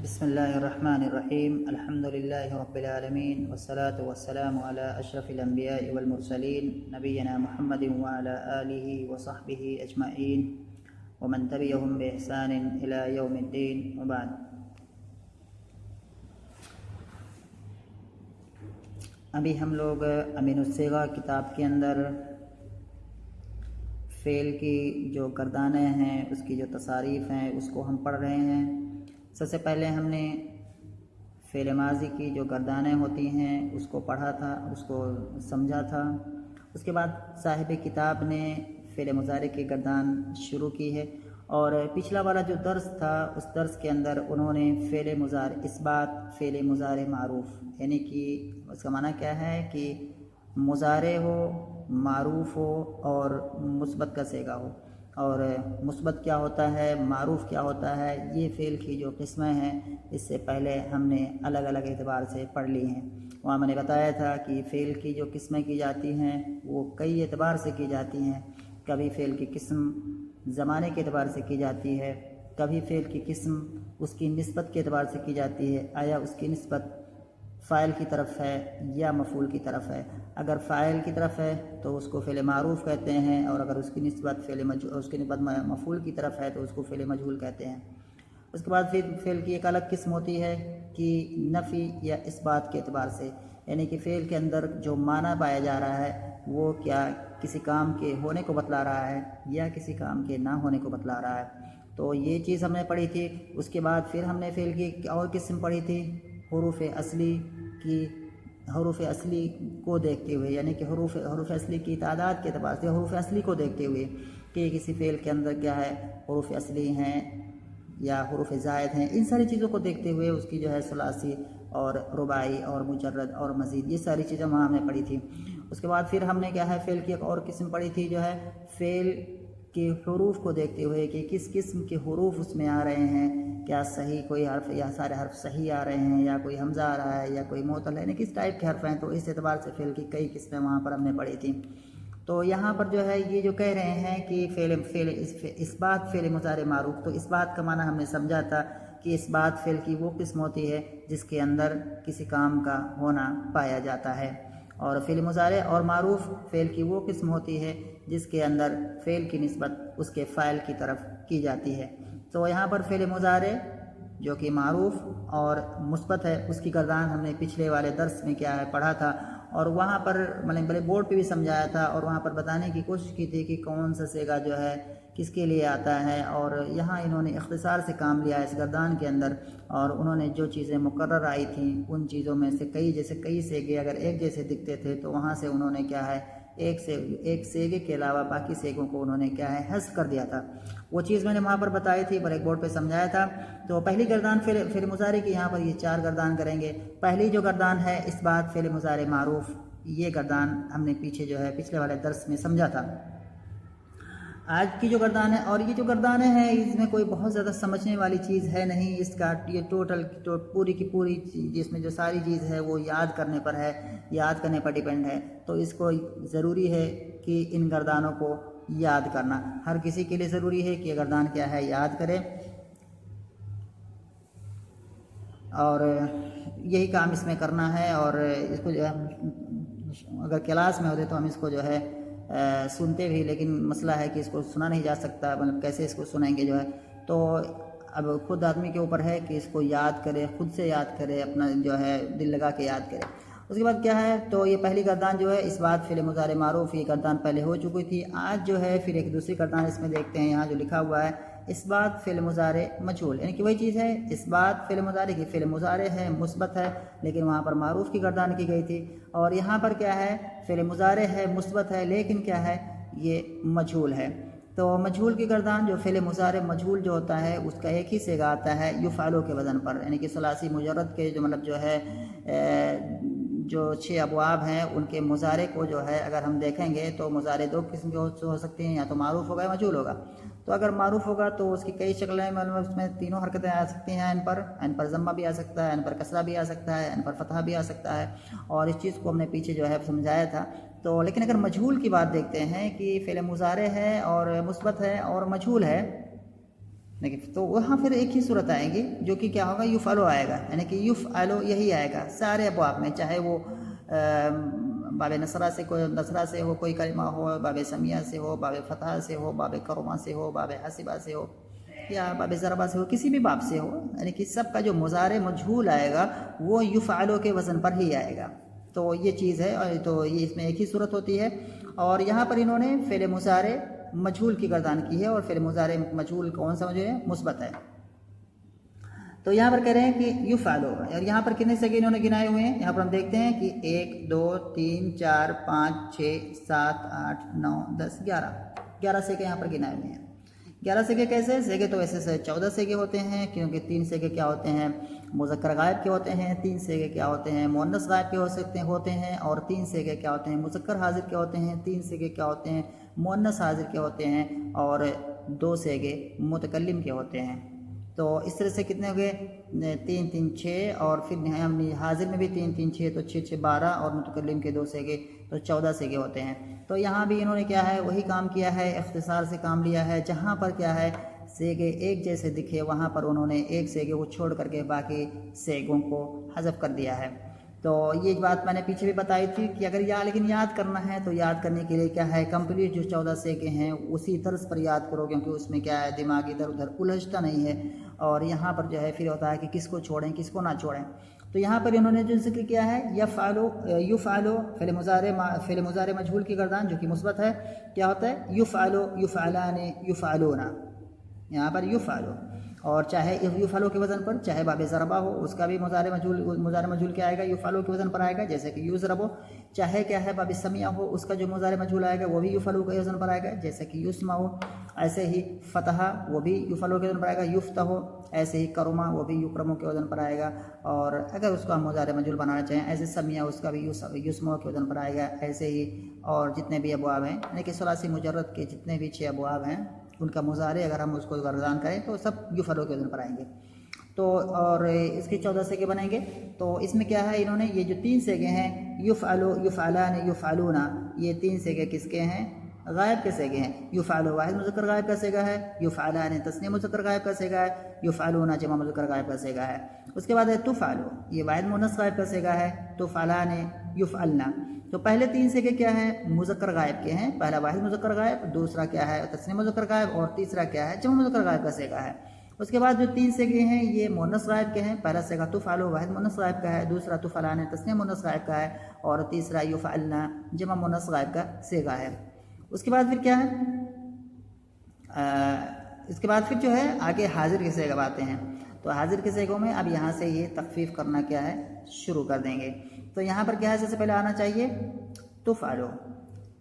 بسم الله الرحمن الرحيم الحمد لله رب العالمين والصلاة والسلام على أشرف الأنبياء والمرسلين نبينا محمد وعلى آله وصحبه أجمعين ومن تبعهم بإحسان إلى يوم الدين وبعد. ابھی ہم لوگ امین الصیغہ کتاب کے اندر فعل کی جو گردانیں ہیں اس کی جو تصاریف ہیں اس کو ہم پڑھ رہے ہیں. سب سے پہلے ہم نے فعل ماضی کی جو گردانیں ہوتی ہیں اس کو پڑھا تھا، اس کو سمجھا تھا. اس کے بعد صاحب کتاب نے فعل مضارع کی گردان شروع کی ہے، اور پچھلا والا جو درس تھا اس درس کے اندر انہوں نے فعل مضارع اثبات فعل مضارع معروف، یعنی کہ اس کا معنی کیا ہے کہ مضارع ہو، معروف ہو اور مثبت کا صیغہ ہو. اور مثبت کیا ہوتا ہے، معروف کیا ہوتا ہے، یہ فعل کی جو قسمیں ہیں اس سے پہلے ہم نے الگ الگ اعتبار سے پڑھ لی ہیں. وہاں میں نے بتایا تھا کہ فعل کی جو قسمیں کی جاتی ہیں وہ کئی اعتبار سے کی جاتی ہیں. کبھی فعل کی قسم زمانے کے اعتبار سے کی جاتی ہے، کبھی فعل کی قسم اس کی نسبت کے اعتبار سے کی جاتی ہے، آیا اس کی نسبت فاعل کی طرف ہے یا مفعول کی طرف ہے. اگر فاعل کی طرف ہے تو اس کو فعل معروف کہتے ہیں، اور اگر اس کی نسبت مفعول کی طرف ہے تو اس کو فعل مجہول کہتے ہیں. اس کے بعد پھر فعل کی ایک الگ قسم ہوتی ہے کہ نفی یا اثبات کے اعتبار سے، یعنی کہ فعل کے اندر جو معنی پایا جا رہا ہے وہ کیا کسی کام کے ہونے کو بتلا رہا ہے یا کسی کام کے نہ ہونے کو بتلا رہا ہے. تو یہ چیز ہم نے پڑھی تھی. اس کے بعد پھر ہم نے فعل کی اور قسم پڑھی تھی حروف اصلی کی. حروف اصلی کو دیکھتے ہوئے، یعنی کہ حروف اصلی کی تعداد کے اعتبار سے حروف اصلی کو دیکھتے ہوئے کہ کسی فعل کے اندر کیا ہے، حروف اصلی ہیں یا حروف زائد ہیں، ان ساری چیزوں کو دیکھتے ہوئے اس کی جو ہے ثلاثی اور رباعی اور مجرد اور مزید، یہ ساری چیزیں وہاں ہم نے پڑھی تھی. اس کے بعد پھر ہم نے کیا ہے فعل کی ایک اور قسم پڑھی تھی جو ہے فعل کے حروف کو دیکھتے ہوئے کہ کس قسم کے حروف اس میں آ رہے ہیں، کیا صحیح کوئی حرف یا سارے حرف صحیح آ رہے ہیں یا کوئی حمزہ آ رہا ہے یا کوئی معطل ہے، یعنی کس ٹائپ کے حرف ہیں. تو اس اعتبار سے فعل کی کئی قسمیں وہاں پر ہم نے پڑھی تھیں. تو یہاں پر جو ہے یہ جو کہہ رہے ہیں کہ فعل اثبات فعل مضارع معروف، تو اثبات کا معنی ہم نے سمجھا تھا کہ اثبات فعل کی وہ قسم ہوتی ہے جس کے اندر کسی کام کا ہونا پایا جاتا ہے، اور فعل مضارع اور معروف فعل کی وہ قسم ہوتی ہے جس کے اندر فعل کی نسبت اس کے فاعل کی طرف کی جاتی ہے. تو یہاں پر فعل مضارع جو کہ معروف اور مثبت ہے اس کی گردان ہم نے پچھلے والے درس میں کیا ہے پڑھا تھا، اور وہاں پر میں نے بڑے بورڈ پہ بھی سمجھایا تھا، اور وہاں پر بتانے کی کوشش کی تھی کہ کون سا صیغہ جو ہے کس کے لیے آتا ہے. اور یہاں انہوں نے اختصار سے کام لیا اس گردان کے اندر، اور انہوں نے جو چیزیں مقرر آئی تھیں ان چیزوں میں سے کئی صیغے اگر ایک جیسے دکھتے تھے تو وہاں سے انہوں نے کیا ہے ایک صیغے کے علاوہ باقی صیغوں کو انہوں نے کیا ہے حذف کر دیا تھا. وہ چیز میں نے وہاں پر بتائی تھی، بلیک بورڈ پہ سمجھایا تھا. تو پہلی گردان فعل مضارع کی یہاں پر یہ 4 گردان کریں گے. پہلی جو گردان ہے اثبات فعل مضارع معروف، یہ گردان ہم نے پیچھے جو ہے پچھلے والے درس میں سمجھا تھا. آج کی جو گردان ہے، اور یہ جو گردانیں ہیں اس میں کوئی بہت زیادہ سمجھنے والی چیز ہے نہیں. اس کا یہ پوری کی پوری جس میں جو ساری چیز ہے وہ یاد کرنے پر ہے، یاد کرنے پر ڈیپینڈ ہے. تو اس کو ضروری ہے کہ ان گردانوں کو یاد کرنا ہر کسی کے لیے ضروری ہے کہ یہ گردان کیا ہے یاد کرے، اور یہی کام اس میں کرنا ہے. اور اس کو جو ہے اگر کلاس میں ہوتے تو ہم اس کو جو ہے سنتے بھی، لیکن مسئلہ ہے کہ اس کو سنا نہیں جا سکتا، مطلب کیسے اس کو سنیں گے جو ہے. تو اب خود آدمی کے اوپر ہے کہ اس کو یاد کرے، خود سے یاد کرے، اپنا جو ہے دل لگا کے یاد کرے. اس کے بعد کیا ہے، تو یہ پہلی گردان جو ہے اثبات فعل مضارع معروف، یہ گردان پہلے ہو چکی تھی. آج جو ہے پھر ایک دوسری گردان اس میں دیکھتے ہیں، یہاں جو لکھا ہوا ہے اثبات فعل مضارع مجہول، یعنی کہ وہی چیز ہے اثبات فعل مضارع کی. فعل مضارع ہے مثبت ہے لیکن وہاں پر معروف کی گردان کی گئی تھی، اور یہاں پر کیا ہے فعل مضارع ہے مثبت ہے لیکن کیا ہے یہ مجہول ہے. تو مجہول کی گردان جو فعل مضارع مجہول جو ہوتا ہے اس کا ایک ہی صیغہ آتا ہے یفعلو کے وزن پر، یعنی کہ ثلاثی مجرد کے جو مطلب جو ہے جو 6 ابواب ہیں ان کے مضارع کو جو ہے اگر ہم دیکھیں گے تو مضارع 2 قسم کے ہو سکتے ہیں، یا تو معروف ہوگا یا مجہول ہوگا. تو اگر معروف ہوگا تو اس کی کئی شکلیں، مطلب اس میں تینوں حرکتیں آ سکتی ہیں. عین پر ضمہ بھی آ سکتا ہے، عین پر کسرہ بھی آ سکتا ہے، عین پر فتحہ بھی آ سکتا ہے، اور اس چیز کو ہم نے پیچھے جو ہے سمجھایا تھا. تو لیکن اگر مجہول کی بات دیکھتے ہیں کہ فعل مضارع ہے اور مثبت ہے اور مجہول ہے، لیکن تو وہاں پھر ایک ہی صورت آئے گی جو کہ کیا ہوگا، یفعلو آئے گا، یعنی کہ یفعلو یہی آئے گا سارے ابواب میں، چاہے وہ باب نصرہ سے کوئی نصرہ سے ہو کوئی کلمہ ہو، باب سمیہ سے ہو، باب فتح سے ہو، باب کرما سے ہو، باب حسبہ سے ہو، یا باب ضربہ سے ہو، کسی بھی باب سے ہو، یعنی کہ سب کا جو مضارع مجہول آئے گا وہ یفعلو کے وزن پر ہی آئے گا۔ تو یہ چیز ہے، تو یہ اس میں ایک ہی صورت ہوتی ہے۔ اور یہاں پر انہوں نے فعل مضارع مجہول کی گردان کی ہے، اور فعل مضارع مجہول کون سا مجھول ہے، مثبت ہے۔ تو یہاں پر کہہ رہے ہیں کہ یفعلو، اور یہاں پر کتنے سیگے انہوں نے گنائے ہوئے ہیں، یہاں پر ہم دیکھتے ہیں کہ 1 2 3 4 5 6 7 8 9 10 11 سیگے یہاں پر گنائے ہوئے ہیں۔ 11 سیگے کیسے؟ سیگے تو ایسے 14 سیگے ہوتے ہیں، کیونکہ 3 سیگے کیا ہوتے ہیں، مذکر غائب کے ہوتے ہیں، 3 سیگے کیا ہوتے ہیں، مؤنث غائب کے ہوتے ہیں، اور 3 سیگے کیا ہوتے ہیں، مذکر حاضر کے ہوتے ہیں، 3 سیگے کیا ہوتے ہیں، مؤنث حاضر کے ہوتے ہیں، اور 2 سیگے متکلم کے ہوتے ہیں۔ تو اس طرح سے کتنے ہو گئے، 3 3 6، اور پھر حاضر میں بھی 3 3 6، تو 6 6 12، اور متکلم کے 2 سیگے، تو 14 سیگے ہوتے ہیں۔ تو یہاں بھی انہوں نے کیا ہے، وہی کام کیا ہے، اختصار سے کام لیا ہے، جہاں پر کیا ہے سیگے ایک جیسے دکھے وہاں پر انہوں نے ایک سیگے کو چھوڑ کر کے باقی سیگوں کو حذف کر دیا ہے۔ تو یہ بات میں نے پیچھے بھی بتائی تھی کہ اگر لیکن یاد کرنا ہے تو یاد کرنے کے لیے کیا ہے، کمپلیٹ جو 14 سیگے ہیں اسی طرز پر یاد کرو، کیونکہ اس میں کیا ہے دماغ ادھر ادھر الجھتا نہیں ہے، اور یہاں پر جو ہے پھر ہوتا ہے کہ کس کو چھوڑیں کس کو نہ چھوڑیں۔ تو یہاں پر انہوں نے جو ذکر کیا ہے یفعلو فعل مضارع مجہول کی گردان جو کہ مثبت ہے، کیا ہوتا ہے، یفعلو، یفعلان، یفعلون، یہاں پر یفعلو، اور چاہے یفعلو کے وزن پر چاہے باب ضربہ ہو اس کا بھی مضارع مجہول کیا آئے گا، یفعلو کے وزن پر آئے گا، جیسے کہ یضربو، چاہے کیا ہے باب سمیہ ہو اس کا جو مضارع مجہول آئے گا وہ بھی یفعلو کے وزن پر آئے گا، جیسے کہ یسمع، ایسے ہی فتح وہ بھی یفعلو کے وزن پر آئے گا، یفتح، ایسے ہی کرما وہ بھی یکرمو کے وزن پر آئے گا، اور اگر اس کا مضارع مجہول بنانا چاہیں ایسے سمیہ اس کا بھی یسمع کے وزن پر آئے گا، ایسے ہی اور جتنے بھی ابواب ہیں، یعنی کہ ثلاثی مجرد کے جتنے بھی 6 ابواب ہیں ان کا مضارع اگر ہم اس کو گردان کریں تو سب یفعلو کے وزن پر آئیں گے۔ تو اور اس کے 14 سیگے بنیں گے۔ تو اس میں کیا ہے، انہوں نے یہ جو 3 سیگے ہیں یفعلو، یفعلان، یفعلون، یہ 3 سیگے کس کے ہیں، غائب کے سیگے ہیں۔ یفعلو واحد مذکر غائب کا سیگا ہے، یفعلان تثنیہ مذکر غائب کا سیگا ہے، یفعلون جمع مذکر غائب کا سیگا ہے۔ اس کے بعد ہے تفعلو، یہ واحد مؤنث غائب کا سیگا ہے، تفعلان، یفعلنا۔ تو پہلے 3 سیگے کیا ہیں، مذکر غائب کے ہیں، پہلا واحد مذکر غائب، دوسرا کیا ہے تثنیہ مذکر غائب، اور تیسرا کیا ہے جمع مذکر غائب کا سیگا ہے۔ اس کے بعد جو 3 سیگے ہیں یہ مؤنث غائب کے ہیں، پہلا سیگا تفعلو واحد مؤنث غائب کا ہے، دوسرا تفعلان تثنیہ مؤنث غائب کا ہے، اور تیسرا یفعلنا جمع مؤنث غائب کا سیگا ہے۔ اس کے بعد پھر کیا ہے، اس کے بعد پھر جو ہے آگے حاضر کے سیگے آتے ہیں۔ تو حاضر کے سیگوں میں اب یہاں سے یہ تخفیف کرنا کیا ہے شروع کر دیں گے۔ تو یہاں پر کیا ہے، سب سے پہلے آنا چاہیے تفعلو،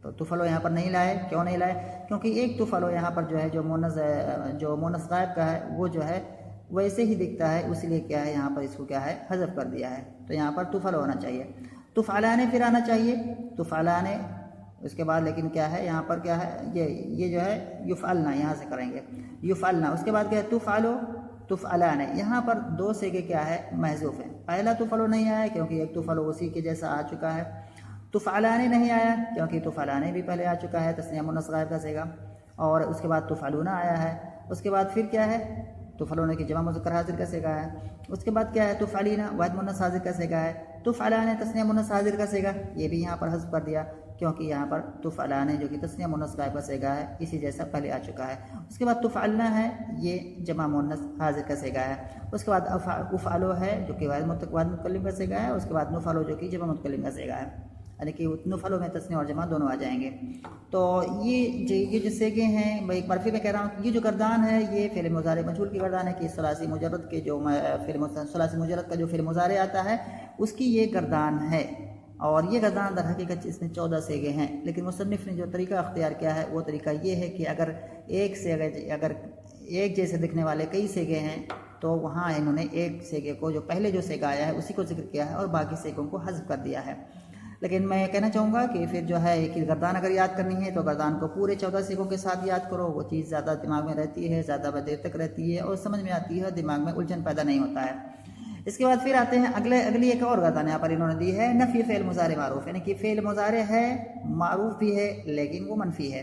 تو تفعلو یہاں پر نہیں لائے، کیوں نہیں لائے، کیونکہ ایک تفعلو یہاں پر جو ہے جو مؤنث غائب کا ہے وہ جو ہے ویسے ہی دکھتا ہے، اس لیے کیا ہے یہاں پر اس کو کیا ہے حذف کر دیا ہے، تو یہاں پر تفعلو ہونا چاہیے۔ تفعلان پھر آنا چاہیے، تفعلان، اس کے بعد لیکن کیا ہے یہاں پر کیا ہے یہ جو ہے یفعلنا، یہاں سے کریں گے یفعلنا۔ اس کے بعد کیا ہے تفعلو، تفعلان، یہاں پر 2 سیگے کیا ہے محذوف ہیں، پہلا تفعلو نہیں آیا کیونکہ ایک تفعلو اسی کے جیسا آ چکا ہے، تفعلان نہیں آیا کیونکہ تفعلان بھی پہلے آ چکا ہے تثنیہ مؤنث غائب کا سیگا، اور اس کے بعد تفعلون آیا ہے۔ اس کے بعد پھر کیا ہے تفعلون کی جمع مذکر حاضر کا سیگا ہے۔ اس کے بعد کیا ہے تفعلینا واحد مؤنث حاضر کا سیگا ہے، تفعلان تثنیہ مؤنث حاضر کا سیگا، یہ بھی یہاں پر حذف کر دیا کیونکہ یہاں پر تفعلان جو کہ تثنیہ مؤنث غائب کا سیگا ہے اسی جیسا پہلے آ چکا ہے۔ اس کے بعد تفعلنا ہے، یہ جمع مؤنث حاضر کا سیگا ہے۔ اس کے بعد افعلو ہے جو کہ واحد متکلم کا سیگا ہے، اس کے بعد نفعلو جو کہ جمع متکلم کا سیگا ہے، یعنی کہ نفعلو میں تثنیہ اور جمع دونوں آ جائیں گے۔ تو یہ جو سیگے ہیں میں ایک بار پھر میں کہہ رہا ہوں کہ یہ جو گردان ہے یہ فعل مضارع مجہول کی گردان ہے، کہ ثلاثی مجرد کے جو ثلاثی مجرد کا جو فعل مضارع آتا ہے اس کی یہ گردان ہے، اور یہ گردان در حقیقت اس میں 14 سیگے ہیں، لیکن مصنف نے جو طریقہ اختیار کیا ہے وہ طریقہ یہ ہے کہ اگر ایک جیسے دکھنے والے کئی سیگے ہیں تو وہاں انہوں نے ایک سیگے کو جو پہلے جو سیگا آیا ہے اسی کو ذکر کیا ہے اور باقی سیگوں کو حذف کر دیا ہے۔ لیکن میں کہنا چاہوں گا کہ پھر جو ہے ایک ہی گردان اگر یاد کرنی ہے تو گردان کو پورے 14 سیگوں کے ساتھ یاد کرو، وہ چیز زیادہ دماغ میں رہتی ہے، زیادہ دیر تک رہتی ہے اور سمجھ میں آتی ہے، دماغ میں الجھن پیدا نہیں ہوتا ہے۔ اس کے بعد پھر آتے ہیں اگلی ایک اور گردان یہاں پر انہوں نے دی ہے، نفی فعل مضارع معروف، یعنی کہ فعل مضارع ہے معروف بھی ہے لیکن وہ منفی ہے۔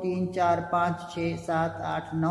3 4 5 6 7 8 9,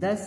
10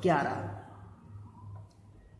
11